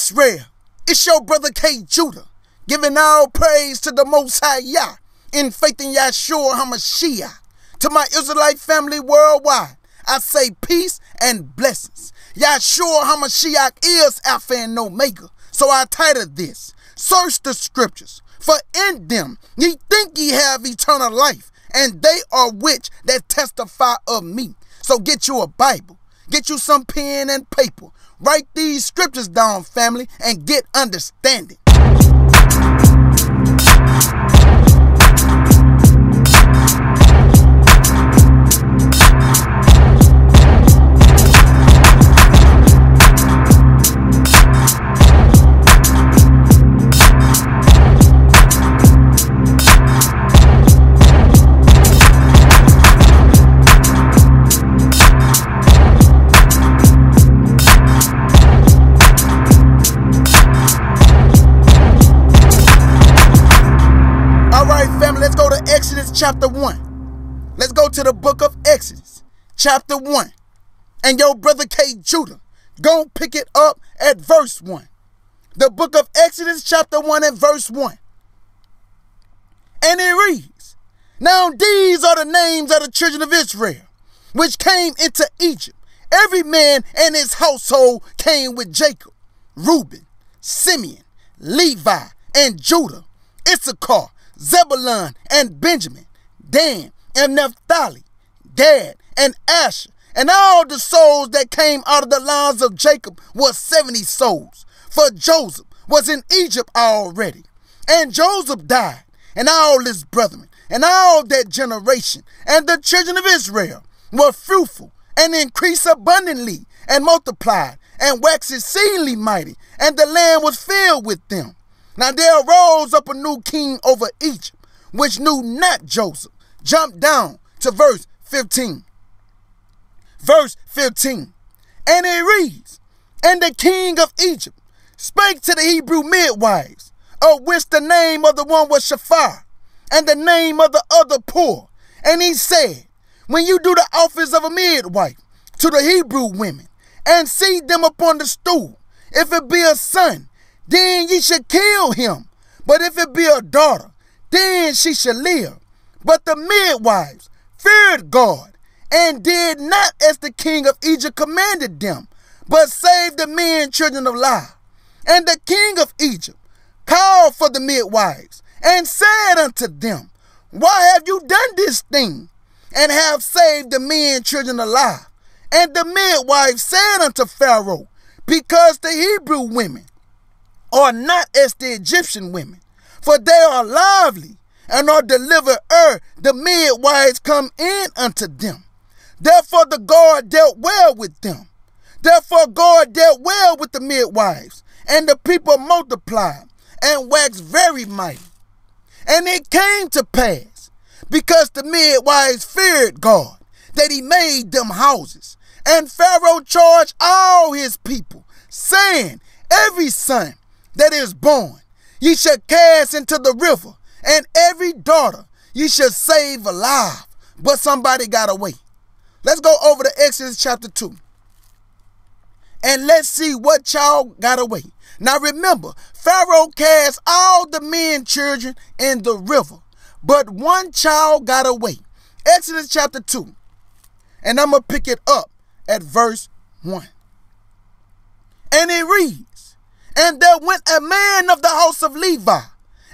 Israel, it's your brother K. Judah, giving all praise to the Most High Yah, in faith in Yahshua HaMashiach. To my Israelite family worldwide, I say peace and blessings. Yahshua HaMashiach is Alpha and Omega, so I title this, Search the Scriptures, for in them ye think ye have eternal life, and they are which that testify of me. So get you a Bible, get you some pen and paper, write these scriptures down, family, and get understanding. Exodus chapter 1. Let's go to the book of Exodus chapter 1. And your brother K. Judah, go pick it up at verse 1. The book of Exodus chapter 1 and verse 1. And it reads, Now these are the names of the children of Israel, which came into Egypt. Every man and his household came with Jacob, Reuben, Simeon, Levi, and Judah, Issachar, Zebulun and Benjamin, Dan and Naphtali, Gad and Asher, and all the souls that came out of the lines of Jacob was 70 souls, for Joseph was in Egypt already. And Joseph died, and all his brethren, and all that generation, and the children of Israel were fruitful, and increased abundantly, and multiplied, and waxed exceedingly mighty, and the land was filled with them. Now there arose up a new king over Egypt, which knew not Joseph. Jump down to verse 15. Verse 15. And it reads, And the king of Egypt spake to the Hebrew midwives, of which the name of the one was Shaphat, and the name of the other Poor. And he said, When you do the office of a midwife to the Hebrew women, and see them upon the stool, if it be a son, then ye should kill him. But if it be a daughter, then she shall live. But the midwives feared God, and did not as the king of Egypt commanded them, but saved the men children of Lai. And the king of Egypt called for the midwives, and said unto them, Why have you done this thing, and have saved the men children alive? And the midwives said unto Pharaoh, Because the Hebrew women are not as the Egyptian women, for they are lively, and are delivered ere the midwives come in unto them. Therefore the God dealt well with them. Therefore God dealt well with the midwives, and the people multiplied, and waxed very mighty. And it came to pass, because the midwives feared God, that he made them houses. And Pharaoh charged all his people, saying, Every son that is born ye shall cast into the river, and every daughter ye shall save alive. But somebody got away. Let's go over to Exodus chapter 2. And let's see what child got away. Now remember, Pharaoh cast all the men children in the river, but one child got away. Exodus chapter 2. And I'm going to pick it up at verse 1. And it reads, And there went a man of the house of Levi,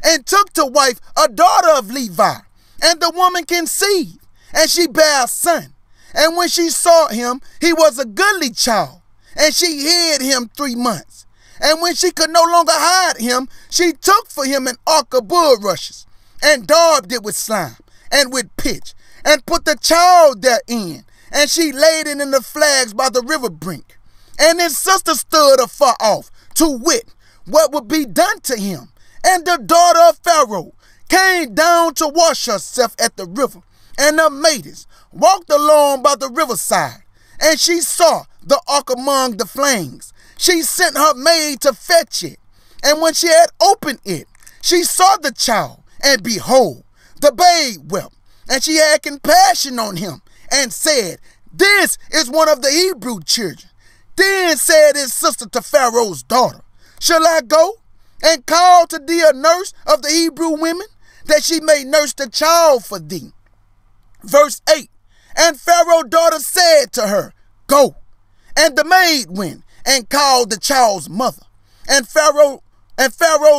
and took to wife a daughter of Levi. And the woman conceived, and she bare a son. And when she saw him, he was a goodly child, and she hid him 3 months. And when she could no longer hide him, she took for him an ark of bulrushes, and daubed it with slime, and with pitch, and put the child therein. And she laid it in the flags by the river brink. And his sister stood afar off, to wit what would be done to him. And the daughter of Pharaoh came down to wash herself at the river, and her maidens walked along by the riverside. And she saw the ark among the flames. She sent her maid to fetch it. And when she had opened it, she saw the child, and behold, the babe wept. And she had compassion on him, and said, This is one of the Hebrew children. Then said his sister to Pharaoh's daughter, Shall I go and call to thee a nurse of the Hebrew women, that she may nurse the child for thee? Verse 8, and Pharaoh's daughter said to her, Go. And the maid went and called the child's mother. And Pharaoh's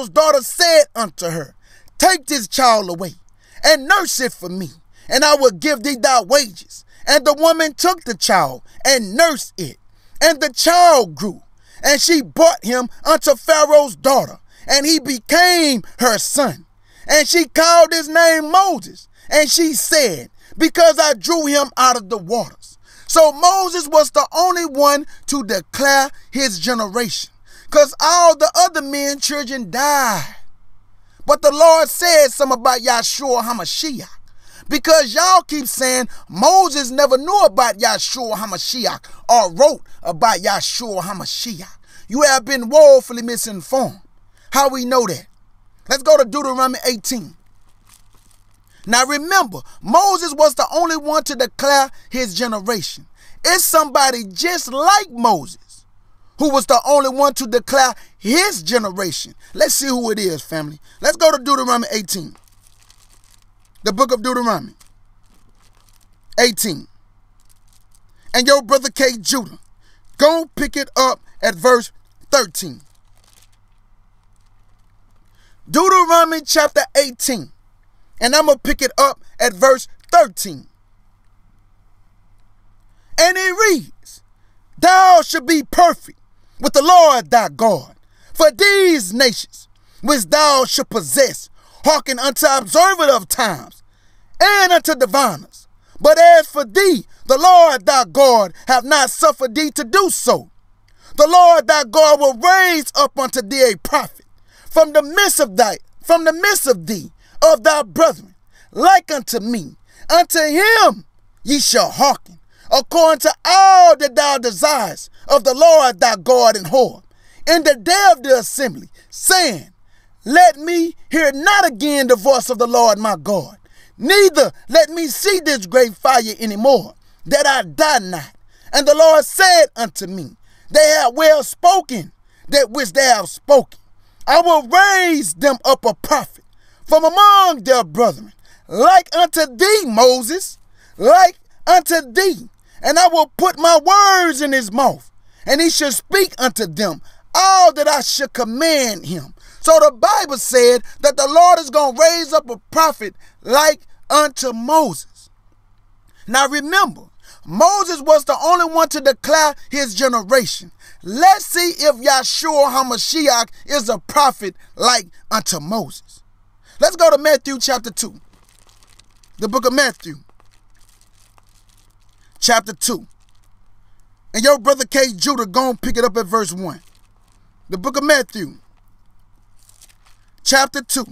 daughter said unto her, Take this child away, and nurse it for me, and I will give thee thy wages. And the woman took the child and nursed it. And the child grew, and she brought him unto Pharaoh's daughter, and he became her son. And she called his name Moses, and she said, Because I drew him out of the waters. So Moses was the only one to declare his generation, because all the other men children died. But the Lord said something about Yahshua HaMashiach, because y'all keep saying Moses never knew about Yahshua HaMashiach or wrote about Yahshua HaMashiach. You have been woefully misinformed. How we know that? Let's go to Deuteronomy 18. Now remember, Moses was the only one to declare his generation. It's somebody just like Moses who was the only one to declare his generation. Let's see who it is, family. Let's go to Deuteronomy 18. The book of Deuteronomy 18. And your brother K. Judah, go pick it up at verse 13. Deuteronomy chapter 18. And I'm going to pick it up at verse 13. And it reads, Thou shalt be perfect with the Lord thy God, for these nations which thou shalt possess hearken unto observers of times, and unto diviners. But as for thee, the Lord thy God hath not suffered thee to do so. The Lord thy God will raise up unto thee a prophet from the midst of thee, of thy brethren, like unto me. Unto him ye shall hearken, according to all that thou desirest of the Lord thy God in Horeb, in the day of the assembly, saying, Let me hear not again the voice of the Lord my God, neither let me see this great fire any more, that I die not. And the Lord said unto me, They have well spoken that which they have spoken. I will raise them up a prophet from among their brethren, like unto thee, Moses, like unto thee. And I will put my words in his mouth, and he shall speak unto them all that I shall command him. So the Bible said that the Lord is going to raise up a prophet like unto Moses. Now remember, Moses was the only one to declare his generation. Let's see if Yahshua HaMashiach is a prophet like unto Moses. Let's go to Matthew chapter 2. The book of Matthew chapter 2. And your brother K. Judah, go and pick it up at verse 1. The book of Matthew chapter 2.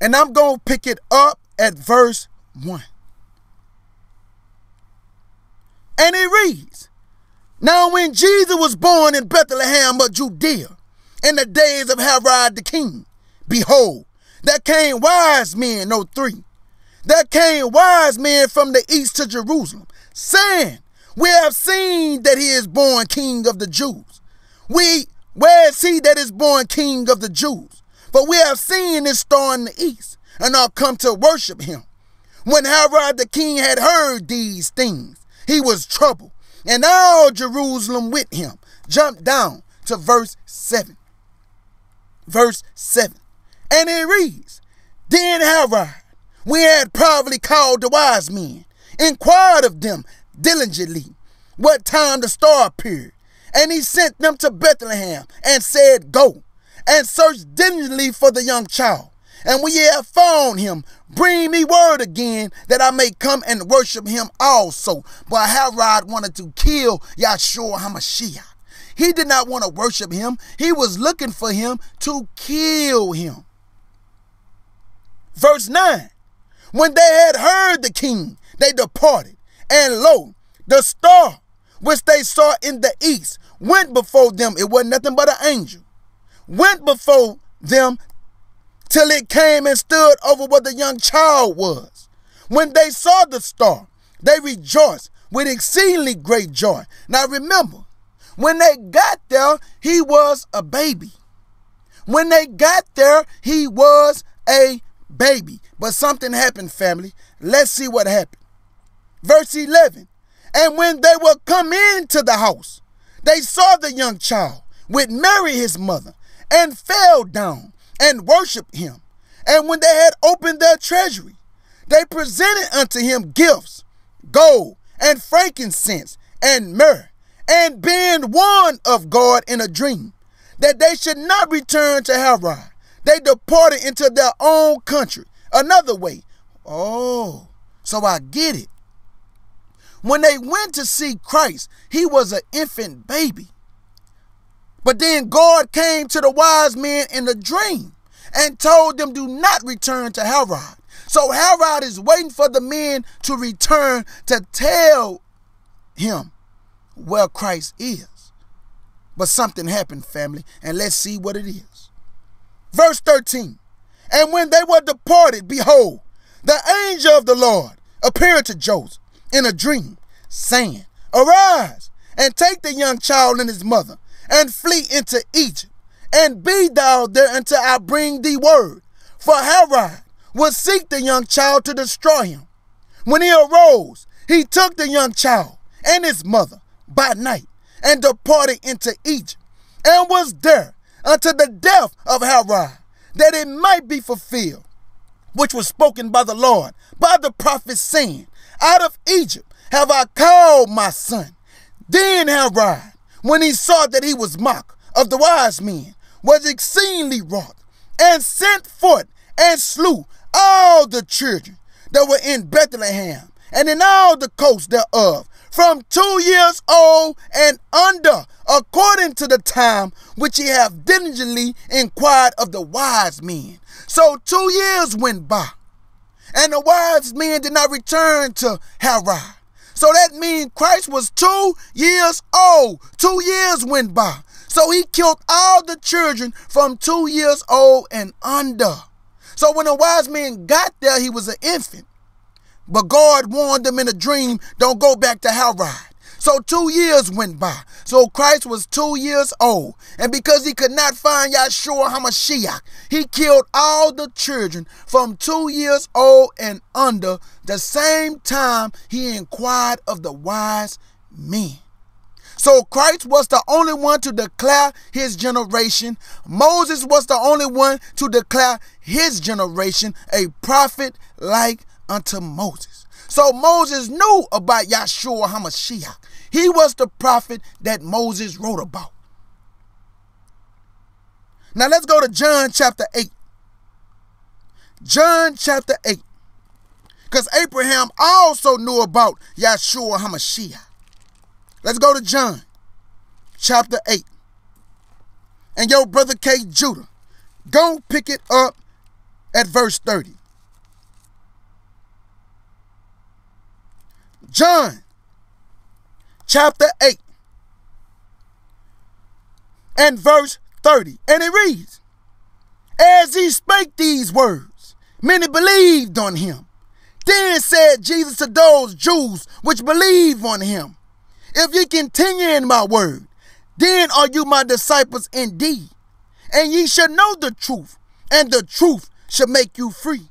And I'm going to pick it up at verse 1. And it reads, Now when Jesus was born in Bethlehem of Judea, in the days of Herod the king, behold, there came wise men, no three. There came wise men from the east to Jerusalem, saying, We have seen that he is born King of the Jews. Where is he that is born King of the Jews? For we have seen his star in the east, and are come to worship him. When Herod the king had heard these things, he was troubled, and all Jerusalem with him. Jump down to verse 7. Verse 7. And it reads, Then Herod, when he had privately called the wise men, inquired of them diligently what time the star appeared. And he sent them to Bethlehem, and said, Go, and search diligently for the young child. And when ye have found him, bring me word again, that I may come and worship him also. But Herod wanted to kill Yahshua HaMashiach. He did not want to worship him. He was looking for him to kill him. Verse 9. When they had heard the king, they departed. And lo, the star which they saw in the east went before them. It wasn't nothing but an angel. Went before them till it came and stood over where the young child was. When they saw the star, they rejoiced with exceedingly great joy. Now remember, When they got there, he was a baby. When they got there, he was a baby. But something happened, family. Let's see what happened. Verse 11. And when they were come into the house, they saw the young child with Mary his mother, and fell down and worshipped him. And when they had opened their treasury, they presented unto him gifts, gold and frankincense and myrrh, and being warned of God in a dream, that they should not return to Herod, they departed into their own country another way. Oh, so I get it. When they went to see Christ, he was an infant baby. But then God came to the wise men in a dream and told them, do not return to Herod. So Herod is waiting for the men to return to tell him where Christ is. But something happened, family, and let's see what it is. Verse 13. And when they were departed, behold, the angel of the Lord appeared to Joseph in a dream, saying, arise, and take the young child and his mother, and flee into Egypt, and be thou there until I bring thee word. For Herod will seek the young child to destroy him. When he arose, he took the young child and his mother by night, and departed into Egypt, and was there unto the death of Herod, that it might be fulfilled, which was spoken by the Lord, by the prophet, saying, out of Egypt have I called my son. Then Herod, when he saw that he was mocked of the wise men, was exceedingly wroth, and sent forth and slew all the children that were in Bethlehem, and in all the coasts thereof, from 2 years old and under, according to the time which he hath diligently inquired of the wise men. So 2 years went by, and the wise men did not return to Herod. So that means Christ was 2 years old. 2 years went by. So he killed all the children from 2 years old and under. So when the wise men got there, he was an infant. But God warned them in a dream, don't go back to Herod. So 2 years went by. So Christ was 2 years old. And because he could not find Yahshua HaMashiach, he killed all the children from 2 years old and under, the same time he inquired of the wise men. So Christ was the only one to declare his generation. Moses was the only one to declare his generation a prophet like unto Moses. So Moses knew about Yahshua HaMashiach. He was the prophet that Moses wrote about. Now let's go to John chapter 8. John chapter 8. Because Abraham also knew about Yahshua HaMashiach. Let's go to John chapter 8. And your brother K. Judah, go pick it up at verse 30. John chapter 8 and verse 30. And it reads, as he spake these words, many believed on him. Then said Jesus to those Jews which believe on him, if ye continue in my word, then are you my disciples indeed, and ye shall know the truth, and the truth shall make you free.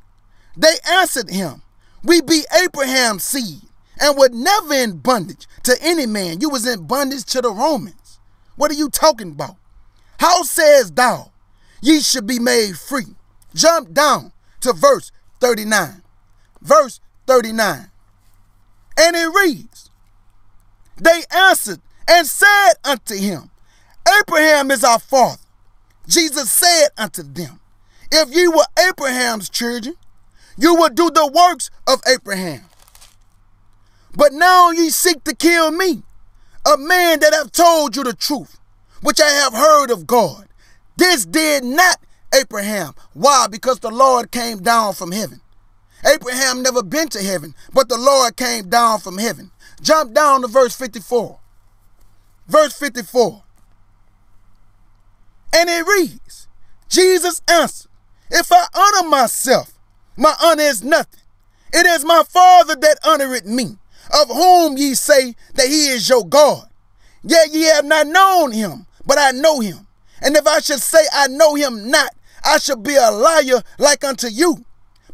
They answered him, we be Abraham's seed, and were never in bondage to any man. You was in bondage to the Romans. What are you talking about? How sayest thou, ye should be made free? Jump down to verse 39. Verse 39. And it reads, they answered and said unto him, Abraham is our father. Jesus said unto them, if ye were Abraham's children, you would do the works of Abraham. But now ye seek to kill me, a man that have told you the truth, which I have heard of God. This did not Abraham. Why? Because the Lord came down from heaven. Abraham never been to heaven, but the Lord came down from heaven. Jump down to verse 54. Verse 54. And it reads, Jesus answered, if I honor myself, my honor is nothing. It is my Father that honoreth me, of whom ye say that he is your God. Yet ye have not known him, but I know him. And if I should say I know him not, I should be a liar like unto you.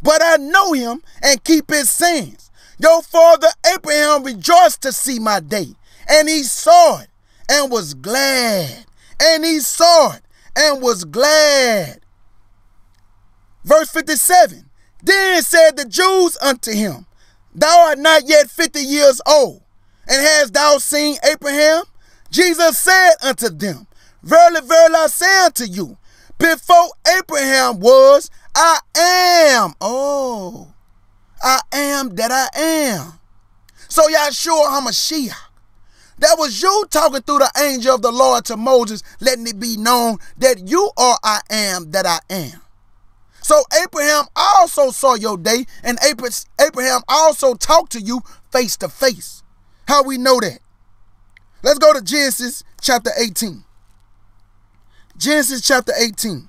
But I know him and keep his sayings. Your father Abraham rejoiced to see my day, and he saw it and was glad. And he saw it and was glad. Verse 57. Then said the Jews unto him, Thou art not yet 50 years old, and hast thou seen Abraham? Jesus said unto them, Verily, verily, I say unto you, before Abraham was, I am. Oh, I am that I am. So Yahshua HaMashiach, that was you talking through the angel of the Lord to Moses, letting it be known that you are I am that I am. So Abraham also saw your day, and Abraham also talked to you face to face. How we know that? Let's go to Genesis chapter 18. Genesis chapter 18.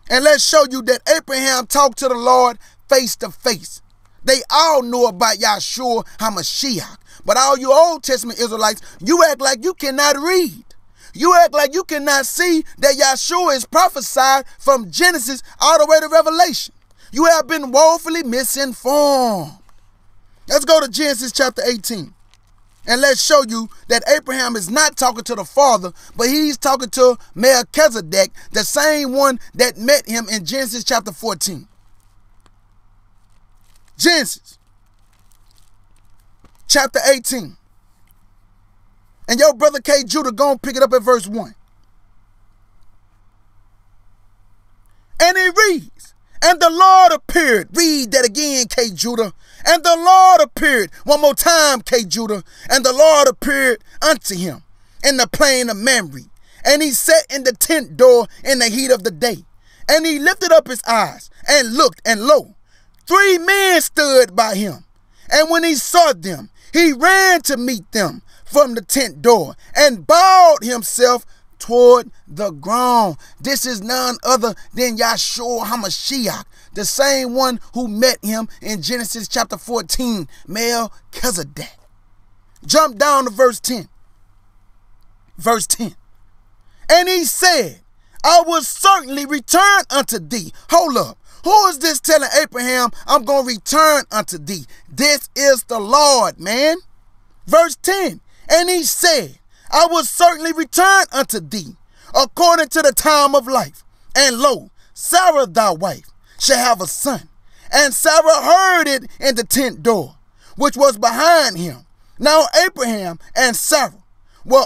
And let's show you that Abraham talked to the Lord face to face. They all knew about Yahshua HaMashiach. But all you Old Testament Israelites, you act like you cannot read. You act like you cannot see that Yahshua is prophesied from Genesis all the way to Revelation. You have been woefully misinformed. Let's go to Genesis chapter 18. And let's show you that Abraham is not talking to the Father, but he's talking to Melchizedek, the same one that met him in Genesis chapter 14. Genesis chapter 18. And your brother K. Judah gonna pick it up at verse 1. And it reads, And the Lord appeared. Read that again, K. Judah. And the Lord appeared. One more time, K. Judah. And the Lord appeared unto him in the plain of Mamre. And he sat in the tent door in the heat of the day. And he lifted up his eyes and looked, and lo, 3 men stood by him. And when he saw them, he ran to meet them from the tent door and bowed himself toward the ground. This is none other than Yahshua HaMashiach, the same one who met him in Genesis chapter 14, Melchizedek. Jump down to verse 10. Verse 10. And he said, I will certainly return unto thee. Hold up. Who is this telling Abraham, I'm going to return unto thee? This is the Lord, man. Verse 10. And he said, I will certainly return unto thee according to the time of life. And lo, Sarah thy wife shall have a son. And Sarah heard it in the tent door, which was behind him. Now Abraham and Sarah were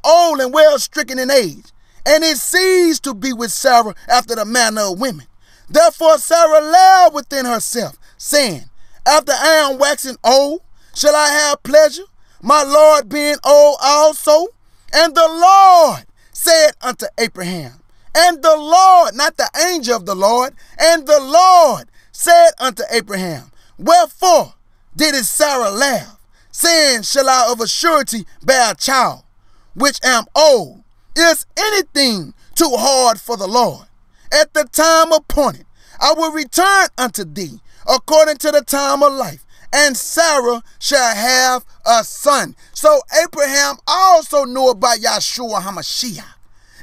old and well stricken in age, and it ceased to be with Sarah after the manner of women. Therefore Sarah laughed within herself, saying, After I am waxing old, shall I have pleasure, my Lord being old also? And the Lord said unto Abraham, and the Lord, not the angel of the Lord, and the Lord said unto Abraham, Wherefore did Sarah laugh, saying, Shall I of a surety bear a child, which am old? Is anything too hard for the Lord? At the time appointed, I will return unto thee according to the time of life, and Sarah shall have a son. So Abraham also knew about Yahshua HaMashiach,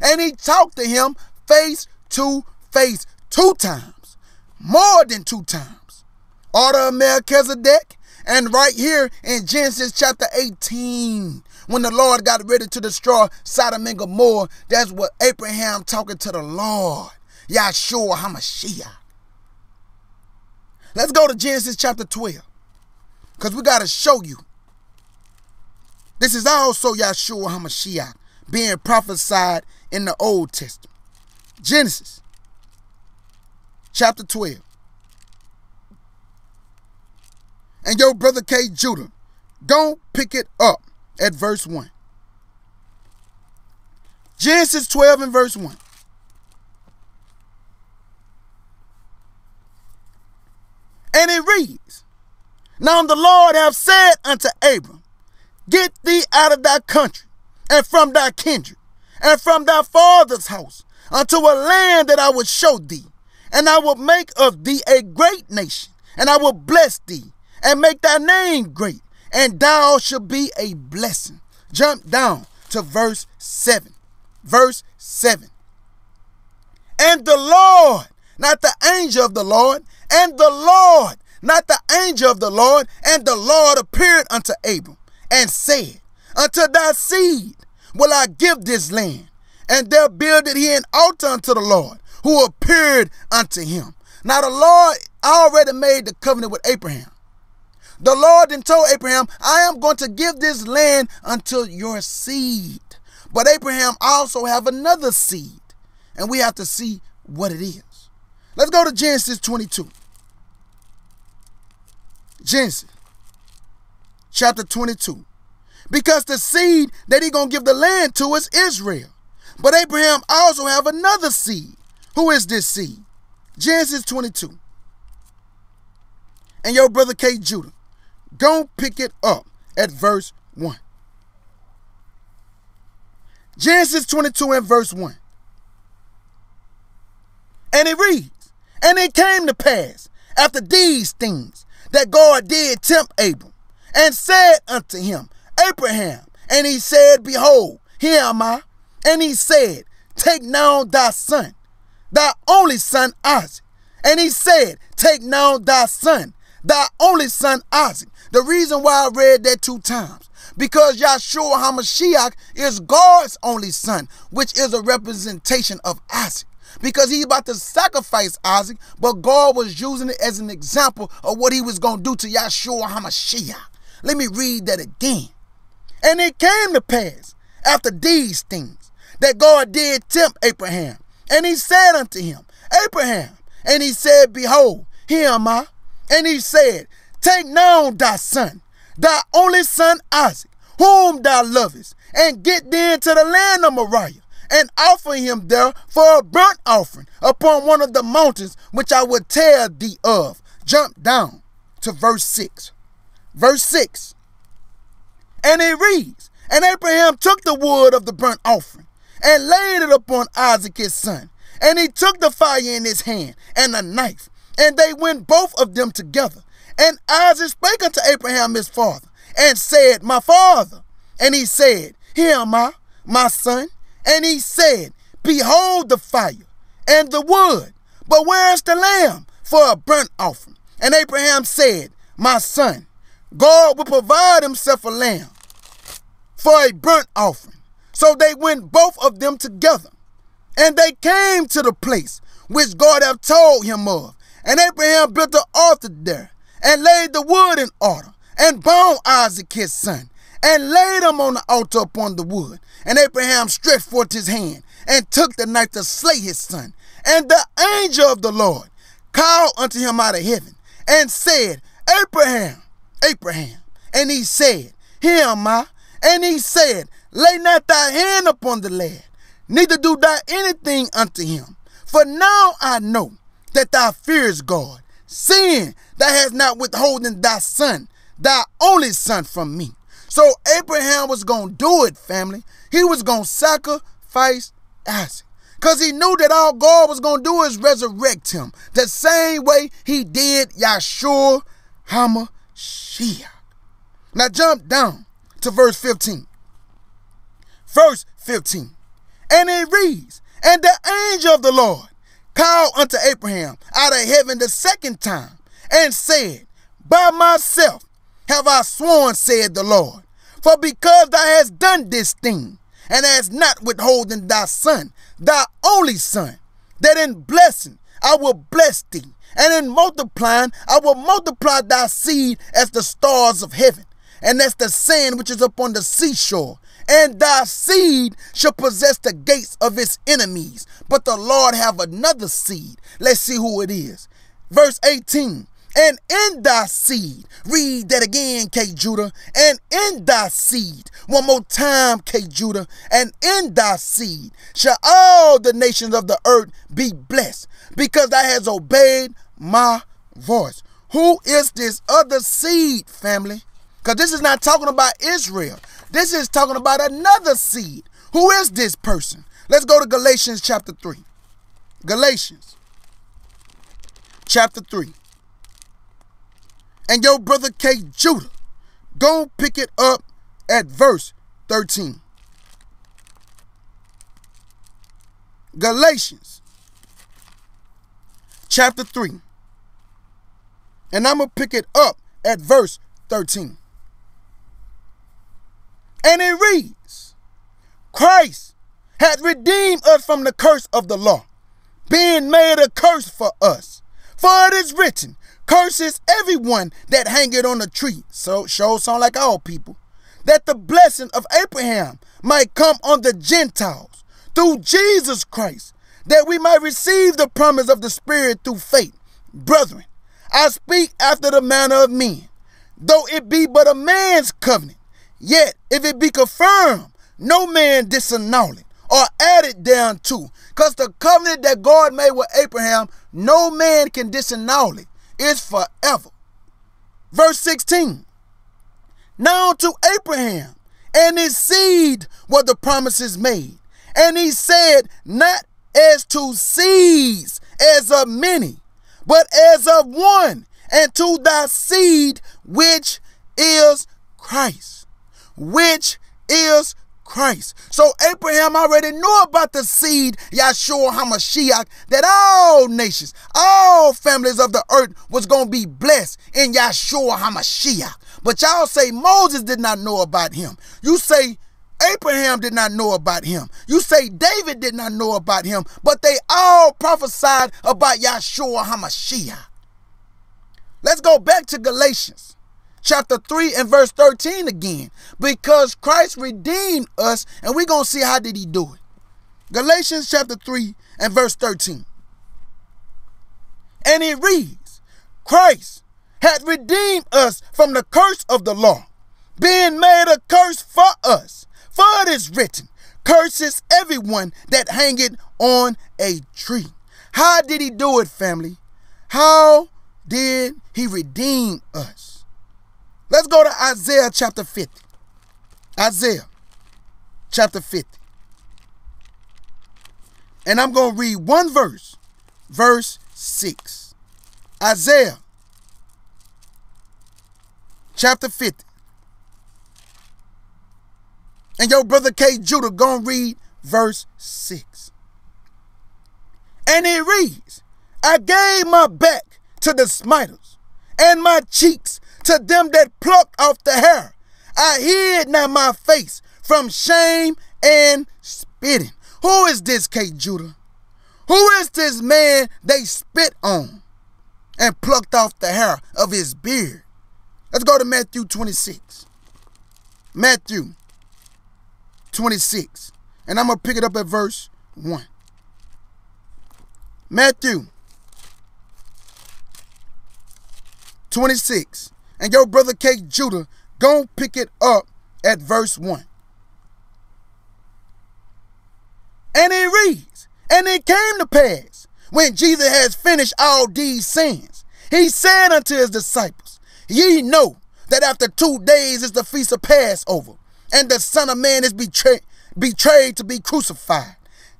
and he talked to him face to face 2 times, more than 2 times. Order of Melchizedek, and right here in Genesis chapter 18, when the Lord got ready to destroy Sodom and Gomorrah, that's what Abraham talking to the Lord, Yahshua HaMashiach. Let's go to Genesis chapter 12, because we got to show you. This is also Yahshua HaMashiach being prophesied in the Old Testament. Genesis chapter 12. And your brother K. Judah, don't pick it up at verse 1. Genesis 12 and verse 1. And it reads, Now the Lord hath said unto Abram, Get thee out of thy country, and from thy kindred, and from thy father's house, unto a land that I will show thee. And I will make of thee a great nation, and I will bless thee, and make thy name great, and thou shalt be a blessing. Jump down to verse 7. Verse 7. And the Lord, not the angel of the Lord, and the Lord, not the angel of the Lord, and the Lord appeared unto Abram and said, unto thy seed will I give this land. And there builded he an altar unto the Lord, who appeared unto him. Now the Lord already made the covenant with Abraham. The Lord then told Abraham, I am going to give this land unto your seed. But Abraham also have another seed. And we have to see what it is. Let's go to Genesis 22. Genesis chapter 22. Because the seed that he's going to give the land to is Israel. But Abraham also have another seed. Who is this seed? Genesis 22. And your brother K. Judah, go pick it up at verse 1. Genesis 22 and verse 1. And it reads, and it came to pass after these things that God did tempt Abram and said unto him, Abraham. And he said, behold, here am I. And he said, take now thy son, thy only son Isaac. And he said, take now thy son, thy only son Isaac. The reason why I read that 2 times, because Yahshua HaMashiach is God's only son, which is a representation of Isaac. Because he's about to sacrifice Isaac, but God was using it as an example of what he was going to do to Yahshua HaMashiach. Let me read that again. And it came to pass after these things that God did tempt Abraham. And he said unto him, Abraham. And he said, behold, here am I. And he said, take now thy son, thy only son Isaac, whom thou lovest, and get thee into the land of Moriah, and offer him there for a burnt offering upon one of the mountains which I will tell thee of. Jump down to verse 6. Verse 6. And it reads, and Abraham took the wood of the burnt offering, and laid it upon Isaac his son. And he took the fire in his hand, and a knife, and they went both of them together. And Isaac spake unto Abraham his father, and said, my father. And he said, here am I, my son. And he said, behold the fire and the wood, but where is the lamb for a burnt offering? And Abraham said, my son, God will provide himself a lamb for a burnt offering. So they went both of them together. And they came to the place which God had told him of. And Abraham built an altar there, and laid the wood in order, and bound Isaac his son, and laid him on the altar upon the wood. And Abraham stretched forth his hand, and took the knife to slay his son. And the angel of the Lord called unto him out of heaven, and said, Abraham, Abraham. And he said, here am I. And he said, lay not thy hand upon the lad, neither do thou anything unto him. For now I know that thou fearest God, seeing thou hast not withholden thy son, thy only son from me. So Abraham was going to do it, family. He was going to sacrifice Isaac, because he knew that all God was going to do is resurrect him, the same way he did Yahshua HaMashiach. Now jump down to verse 15. Verse 15. And it reads, and the angel of the Lord called unto Abraham out of heaven the second time, and said, by myself have I sworn, said the Lord, for because thou hast done this thing, and hast not withholden thy son, thy only son, that in blessing I will bless thee, and in multiplying I will multiply thy seed as the stars of heaven, and as the sand which is upon the seashore. And thy seed shall possess the gates of its enemies. But the Lord have another seed. Let's see who it is. Verse 18. And in thy seed, read that again, K. Judah, and in thy seed, one more time, K. Judah, and in thy seed shall all the nations of the earth be blessed, because thou hast obeyed my voice. Who is this other seed, family? Because this is not talking about Israel. This is talking about another seed. Who is this person? Let's go to Galatians chapter 3. Galatians chapter 3. And your brother K. Judah, go pick it up at verse 13. Galatians chapter 3. And I'm going to pick it up at verse 13. And it reads, Christ had redeemed us from the curse of the law, being made a curse for us. For it is written, curses everyone that hangeth on a tree. So shows sound like our people. That the blessing of Abraham might come on the Gentiles through Jesus Christ, that we might receive the promise of the Spirit through faith. Brethren, I speak after the manner of men, though it be but a man's covenant. Yet, if it be confirmed, no man disannul it or add it down to. Because the covenant that God made with Abraham, no man can disannul it. It's forever. Verse 16. Now to Abraham and his seed were the promises made. And he said, not as to seeds, as of many, but as of one, and to thy seed, which is Christ. Which is Christ. So Abraham already knew about the seed, Yahshua HaMashiach, that all nations, all families of the earth was going to be blessed in Yahshua HaMashiach. But y'all say Moses did not know about him. You say Abraham did not know about him. You say David did not know about him. But they all prophesied about Yahshua HaMashiach. Let's go back to Galatians chapter 3 and verse 13 again. Because Christ redeemed us, and we're going to see how did he do it. Galatians chapter 3 and verse 13. And it reads, Christ had redeemed us from the curse of the law, being made a curse for us. For it is written, curses everyone that hangeth on a tree. How did he do it, family? How did he redeem us? Let's go to Isaiah chapter 50. Isaiah chapter 50. And I'm going to read one verse. Verse 6. Isaiah chapter 50. And your brother K. Judah going to read verse 6. And it reads, I gave my back to the smiters, and my cheeks to them that plucked off the hair. I hid not my face from shame and spitting. Who is this, K. Judah? Who is this man they spit on and plucked off the hair of his beard? Let's go to Matthew 26. Matthew 26. And I'm going to pick it up at verse 1. Matthew 26. And your brother K. Judah, go pick it up at verse 1. And it reads, and it came to pass, when Jesus has finished all these sayings, he said unto his disciples, ye know that after 2 days is the feast of Passover, and the Son of Man is betrayed to be crucified.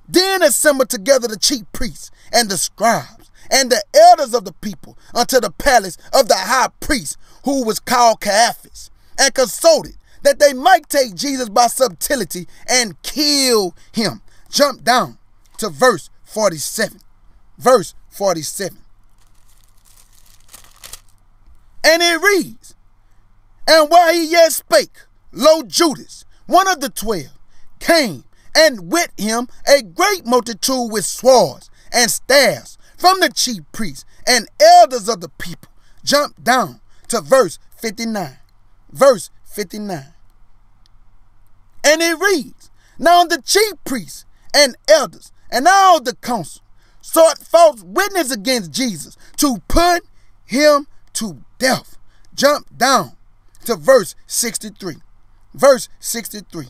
Then assembled together the chief priests and the scribes and the elders of the people unto the palace of the high priest, who was called Caiaphas, and consulted that they might take Jesus by subtlety and kill him. Jump down to verse 47. Verse 47. And it reads, and while he yet spake, lo, Judas, one of the 12, came, and with him a great multitude with swords and staves from the chief priests and elders of the people. Jump down to verse 59. Verse 59. And it reads, now the chief priests and elders and all the council sought false witness against Jesus to put him to death. Jump down to verse 63. Verse 63.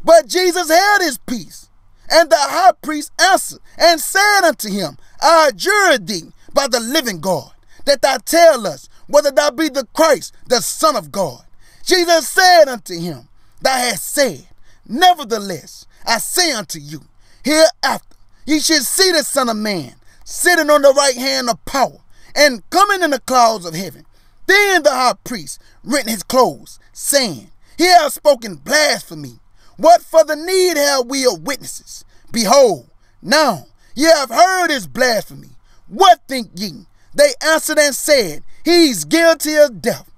But Jesus held his peace, and the high priest answered and said unto him, I adjure thee by the living God, that thou tell us whether thou be the Christ, the Son of God. Jesus said unto him, thou hast said. Nevertheless, I say unto you, hereafter ye shall see the Son of Man sitting on the right hand of power, and coming in the clouds of heaven. Then the high priest rent his clothes, saying, he hath spoken blasphemy. What further need have we of witnesses? Behold, Now ye have heard his blasphemy. What think ye? They answered and said, he's guilty of death.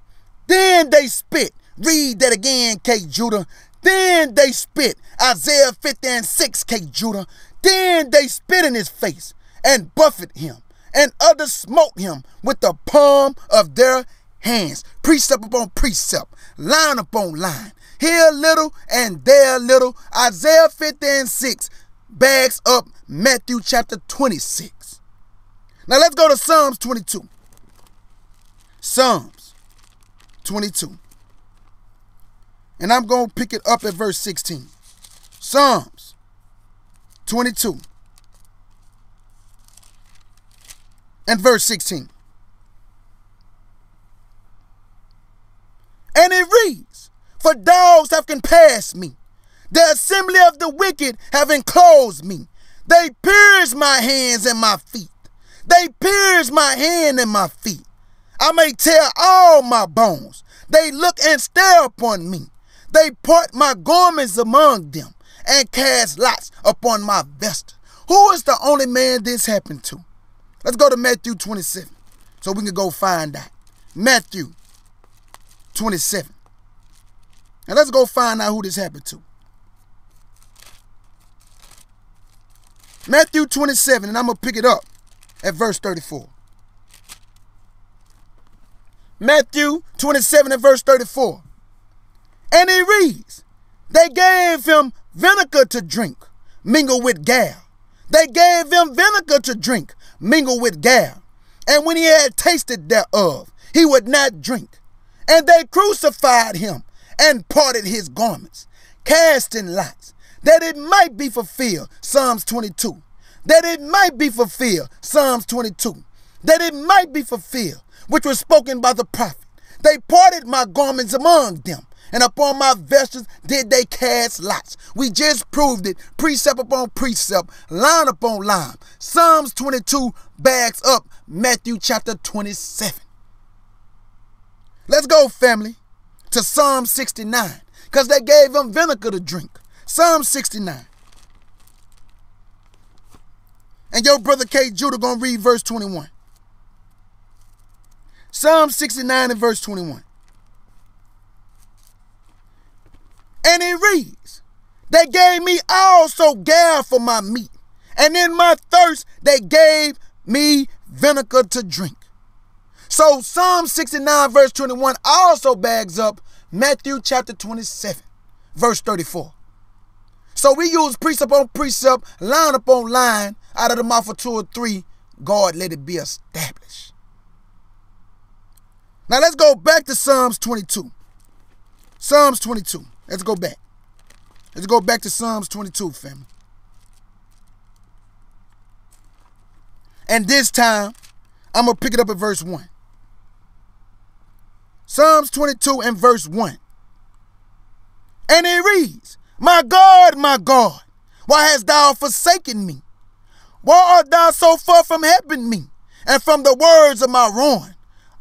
Then they spit. Read that again, K. Judah. Then they spit. Isaiah 50:6, K. Judah. Then they spit in his face and buffeted him, and others smote him with the palm of their hands. Precept upon precept, line upon line. Here a little and there a little. Isaiah 50:6 bags up Matthew chapter 26. Now let's go to Psalms 22. Psalms 22. And I'm going to pick it up at verse 16. Psalms 22 and verse 16. And it reads, for dogs have compassed me. The assembly of the wicked have enclosed me. They pierced my hands and my feet. They pierced my hand and my feet. I may tear all my bones. They look and stare upon me. They part my garments among them and cast lots upon my vesture. Who is the only man this happened to? Let's go to Matthew 27 so we can go find out. Matthew 27. And let's go find out who this happened to. Matthew 27, and I'm going to pick it up at verse 34. Matthew 27 and verse 34. And it reads, they gave him vinegar to drink, mingled with gall. They gave him vinegar to drink, mingled with gall. And when he had tasted thereof, he would not drink. And they crucified him and parted his garments, casting lots, that it might be fulfilled, Psalms 22. That it might be fulfilled, Psalms 22. That it might be fulfilled, which was spoken by the prophet. They parted my garments among them, and upon my vestures did they cast lots. We just proved it, precept upon precept, line upon line. Psalms 22 bags up Matthew chapter 27. Let's go, family, to Psalm 69, because they gave him vinegar to drink. Psalm 69. And your brother K. Judah gonna read verse 21. Psalm 69 and verse 21. And it reads, they gave me also gall for my meat, and in my thirst they gave me vinegar to drink. So Psalm 69 verse 21 also bags up Matthew chapter 27 verse 34. So we use precept on precept, line upon line, out of the mouth of two or three, God let it be established. Now let's go back to Psalms 22. Psalms 22. Let's go back. Let's go back to Psalms 22, family. And this time, I'm going to pick it up at verse 1. Psalms 22 and verse 1. And it reads, my God, why hast thou forsaken me? Why art thou so far from helping me, and from the words of my ruin?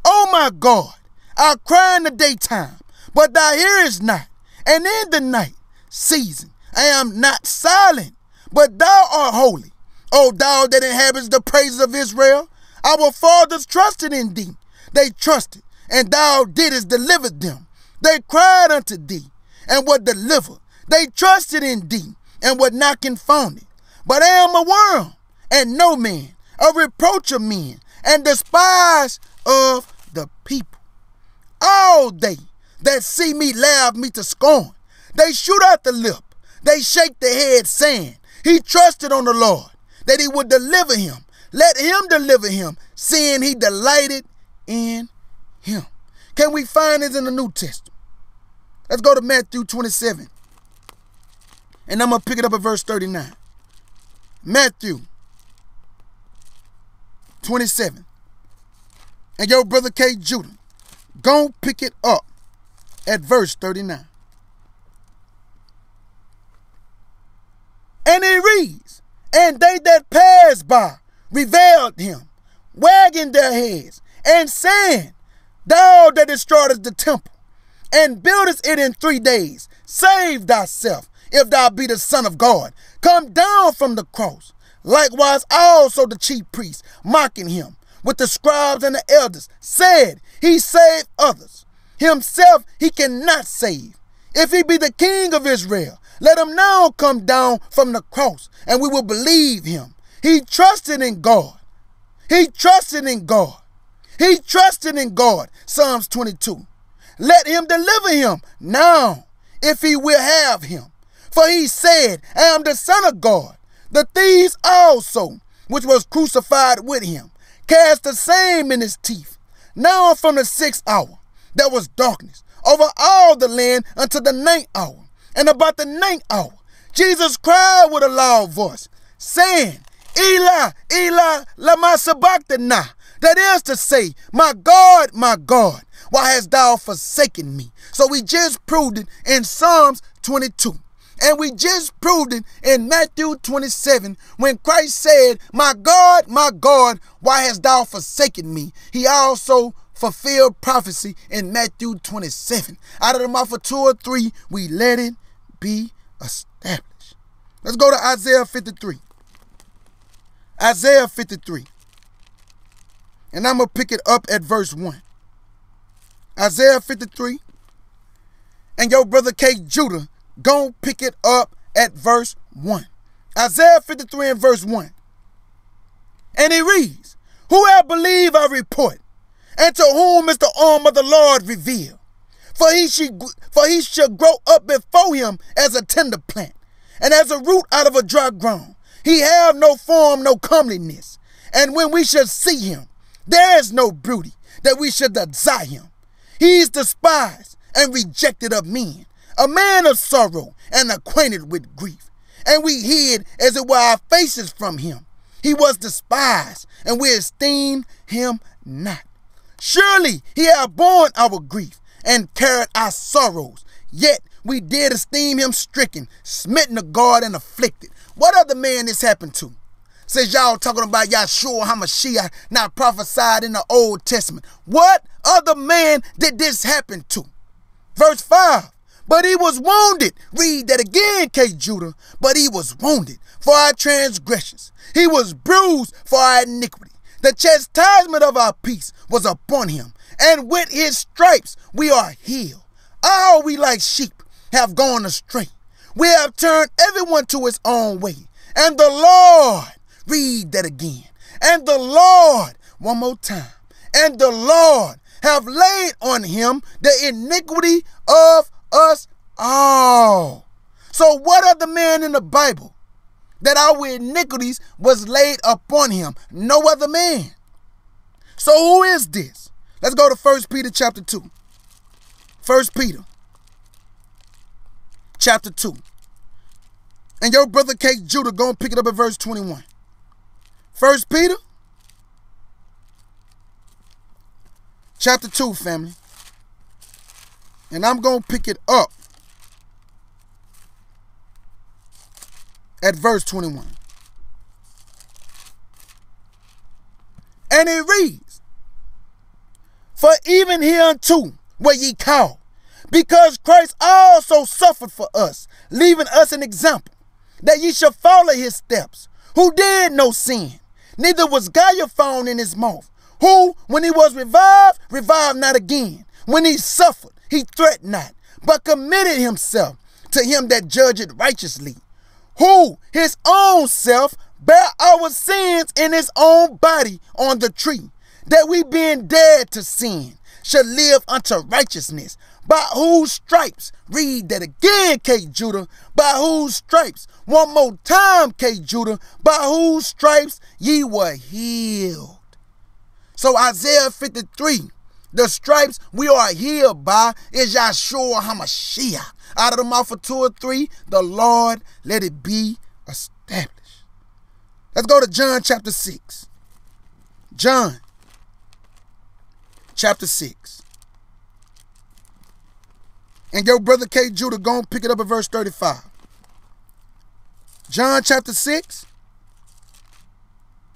O my God, I cry in the daytime, but thou hearest not, and in the night season I am not silent, but thou art holy. O thou that inhabitest the praises of Israel, our fathers trusted in thee. They trusted, and thou didst deliver them. They cried unto thee, and were delivered. They trusted in thee, and were not confounded. But I am a worm, and no man, a reproach of men, and despise of the people. All they that see me laugh me to scorn. They shoot out the lip. They shake their head, saying, he trusted on the Lord, that he would deliver him. Let him deliver him, seeing he delighted in him. Can we find this in the New Testament? Let's go to Matthew 27. And I'm going to pick it up at verse 39. Matthew 27. And your brother K. Judah, go pick it up at verse 39. And it reads, and they that passed by reviled him, wagging their heads, and saying, thou that destroyest the temple, and buildest it in 3 days, save thyself, if thou be the Son of God. Come down from the cross. Likewise also the chief priests, mocking him, with the scribes and the elders, said, he saved others. Himself he cannot save. If he be the king of Israel, let him now come down from the cross, and we will believe him. He trusted in God. He trusted in God. He trusted in God. Psalms 22. Let him deliver him now, if he will have him. For he said, I am the Son of God. The thieves also, which was crucified with him, cast the same in his teeth. Now from the 6th hour, there was darkness over all the land until the 9th hour. And about the 9th hour, Jesus cried with a loud voice, saying, Eli, Eli, lama sabachthani. That is to say, my God, why hast thou forsaken me? So we just proved it in Psalms 22. And we just proved it in Matthew 27 when Christ said, my God, why hast thou forsaken me? He also fulfilled prophecy in Matthew 27. Out of the mouth of 2 or 3, we let it be established. Let's go to Isaiah 53. Isaiah 53. And I'm going to pick it up at verse 1. Isaiah 53. And your brother K. Judah gon' pick it up at verse 1. Isaiah 53 and verse 1. And it reads, who have believed our report, and to whom is the arm of the Lord revealed? For he shall grow up before him as a tender plant, and as a root out of a dry ground. He have no form, no comeliness. And when we shall see him, there is no beauty that we should desire him. He is despised and rejected of men, a man of sorrow and acquainted with grief. And we hid as it were our faces from him. He was despised, and we esteemed him not. Surely he hath borne our grief and carried our sorrows. Yet we did esteem him stricken, smitten of God, and afflicted. What other man this happened to? Says y'all talking about Yahshua HaMashiach not prophesied in the Old Testament. What other man did this happen to? Verse 5. But he was wounded. Read that again, K. Judah. But he was wounded for our transgressions. He was bruised for our iniquity. The chastisement of our peace was upon him, and with his stripes we are healed. All we like sheep have gone astray. We have turned everyone to his own way. And the Lord, read that again. And the Lord, one more time. And the Lord have laid on him the iniquity of us all. So what other man in the Bible that our iniquities was laid upon him? No other man. So who is this? Let's go to 1 Peter chapter 2. 1 Peter chapter 2. And your brother K. Judah gonna pick it up at verse 21. 1 Peter chapter 2, family. And I'm going to pick it up at verse 21. And it reads, for even hereunto were ye called, because Christ also suffered for us, leaving us an example, that ye shall follow his steps, who did no sin, neither was guile found in his mouth, who, when he was revived not again. When he suffered, he threatened not, but committed himself to him that judgeth righteously, who his own self bare our sins in his own body on the tree, that we being dead to sin should live unto righteousness, by whose stripes, read that again, K. Judah, by whose stripes, one more time, K. Judah, by whose stripes ye were healed. So Isaiah 53, the stripes we are healed by is Yahshua HaMashiach. Out of the mouth of 2 or 3, the Lord let it be established. Let's go to John chapter 6. John chapter 6. And your brother K. Judah gonna pick it up at verse 35. John chapter 6.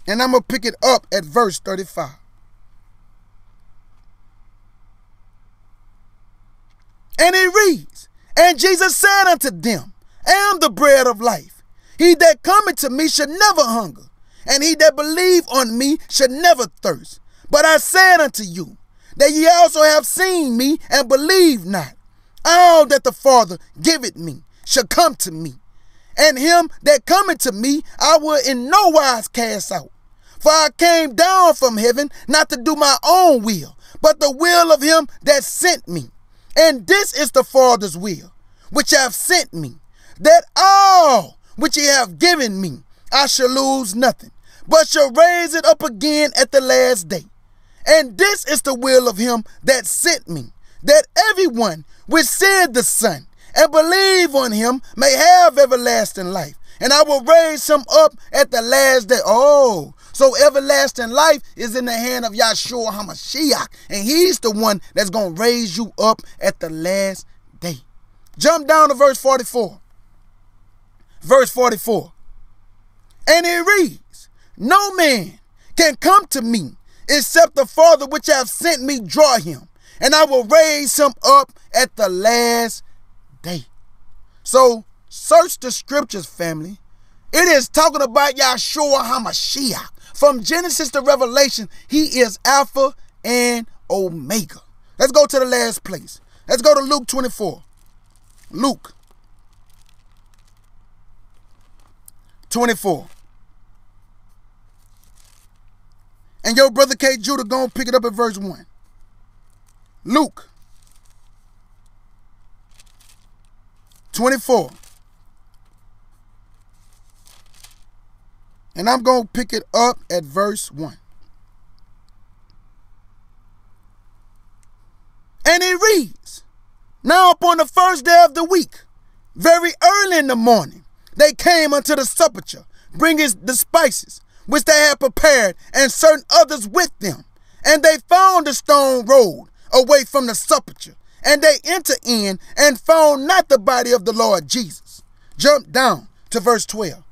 And I'm going to pick it up at verse 35. And it reads, and Jesus said unto them, I am the bread of life. He that cometh to me shall never hunger, and he that believe on me shall never thirst. But I said unto you, that ye also have seen me, and believe not. All that the Father giveth me shall come to me, and him that cometh to me I will in no wise cast out. For I came down from heaven not to do my own will, but the will of him that sent me. And this is the Father's will, which hath sent me, that all which he hath given me I shall lose nothing, but shall raise it up again at the last day. And this is the will of him that sent me, that everyone which seeth the Son and believe on him may have everlasting life, and I will raise him up at the last day. Oh, so everlasting life is in the hand of Yahshua HaMashiach, and he's the one that's going to raise you up at the last day. Jump down to verse 44. Verse 44. And it reads, no man can come to me except the Father which hath sent me draw him, and I will raise him up at the last day. So search the scriptures, family. It is talking about Yahshua HaMashiach. From Genesis to Revelation, he is Alpha and Omega. Let's go to the last place. Let's go to Luke 24. Luke 24. And your brother K. Judah gonna pick it up at verse 1. Luke 24. And I'm going to pick it up at verse 1. And it reads, now upon the first day of the week, very early in the morning, they came unto the sepulchre, bringing the spices, which they had prepared, and certain others with them. And they found the stone rolled away from the sepulchre. And they entered in and found not the body of the Lord Jesus. Jump down to verse 12.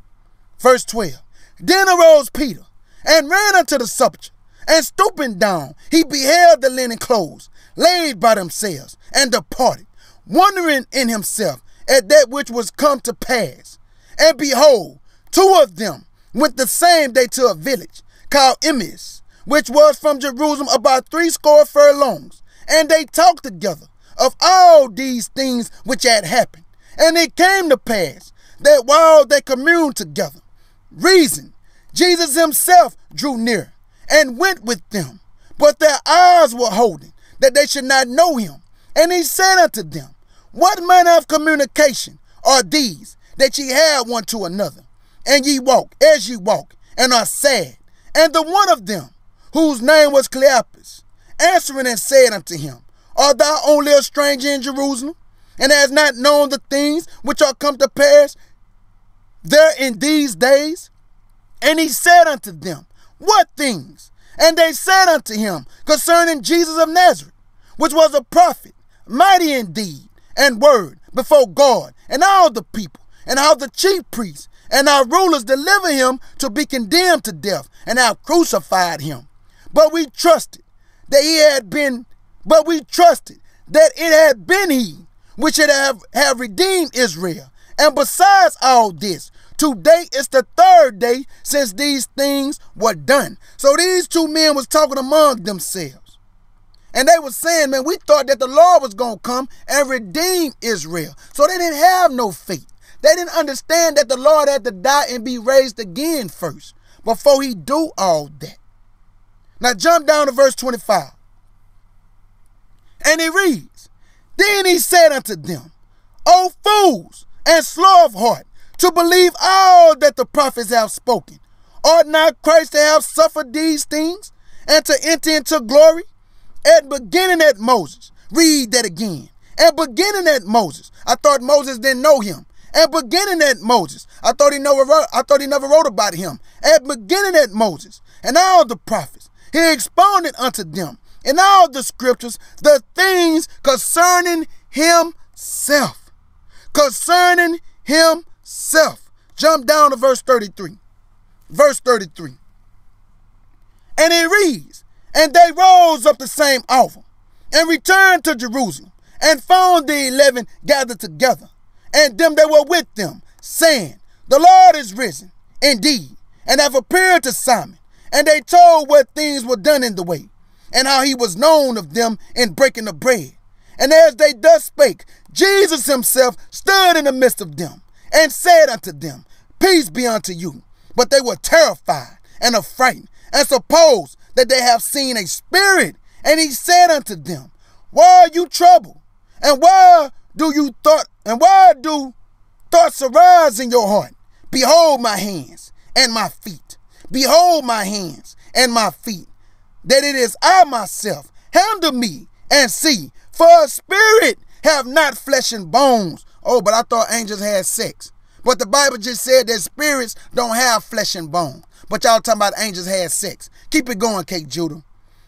Verse 12. Then arose Peter and ran unto the sepulchre, and stooping down, he beheld the linen clothes laid by themselves, and departed, wondering in himself at that which was come to pass. And behold, two of them went the same day to a village called Emmaus, which was from Jerusalem about 80 furlongs. And they talked together of all these things which had happened. And it came to pass that while they communed together, reason, Jesus himself drew near and went with them, but their eyes were holden, that they should not know him. And he said unto them, what manner of communication are these that ye have one to another? And ye walk as ye walk, and are sad. And the one of them, whose name was Cleopas, answering and said unto him, art thou only a stranger in Jerusalem, and hast not known the things which are come to pass there in these days? And he said unto them, what things? And they said unto him, concerning Jesus of Nazareth, which was a prophet, mighty in deed and word before God and all the people, and how the chief priests and our rulers deliver him to be condemned to death, and have crucified him. But we trusted that it had been he which should have redeemed Israel. And besides all this, today is the third day since these things were done. So these two men was talking among themselves. And they were saying, man, we thought that the Lord was going to come and redeem Israel. So they didn't have no faith. They didn't understand that the Lord had to die and be raised again first before he do all that. Now jump down to verse 25. And it reads, then he said unto them, O fools and slow of heart, to believe all that the prophets have spoken. Ought not Christ to have suffered these things, and to enter into glory? And beginning at Moses, read that again. And beginning at Moses, I thought Moses didn't know him. And beginning at Moses, I thought he never wrote about him. And beginning at Moses, and all the prophets, he expounded unto them in all the scriptures the things concerning himself. Concerning himself. Jump down to verse 33. Verse 33. And it reads, and they rose up the same hour, and returned to Jerusalem, and found the 11 gathered together, and them that were with them, saying, The Lord is risen, indeed, and have appeared to Simon. And they told what things were done in the way, and how he was known of them in breaking the bread. And as they thus spake, Jesus himself stood in the midst of them, and said unto them, Peace be unto you. But they were terrified and affrighted, and supposed that they have seen a spirit. And he said unto them, Why are you troubled? And why do thoughts arise in your heart? Behold my hands and my feet. Behold my hands and my feet, that it is I myself. Handle me and see, for a spirit have not flesh and bones. Oh, but I thought angels had sex. But the Bible just said that spirits don't have flesh and bone. But y'all talking about angels had sex. Keep it going, Cake Judah.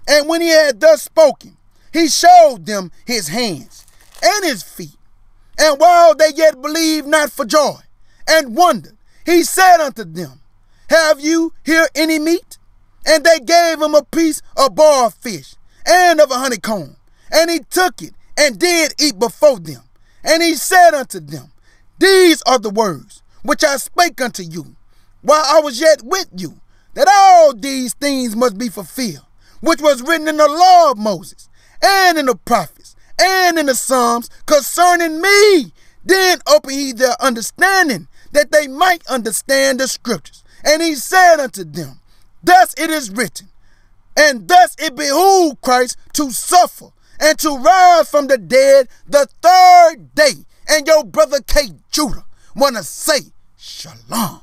And when he had thus spoken, he showed them his hands and his feet. And while they yet believed not for joy and wondered, he said unto them, Have you here any meat? And they gave him a piece of boiled fish and of a honeycomb. And he took it and did eat before them. And he said unto them, These are the words which I spake unto you while I was yet with you, that all these things must be fulfilled, which was written in the law of Moses, and in the prophets, and in the Psalms concerning me. Then opened he their understanding, that they might understand the scriptures. And he said unto them, Thus it is written, and thus it behooved Christ to suffer, and to rise from the dead the third day. And your brother K. Judah want to say, Shalom.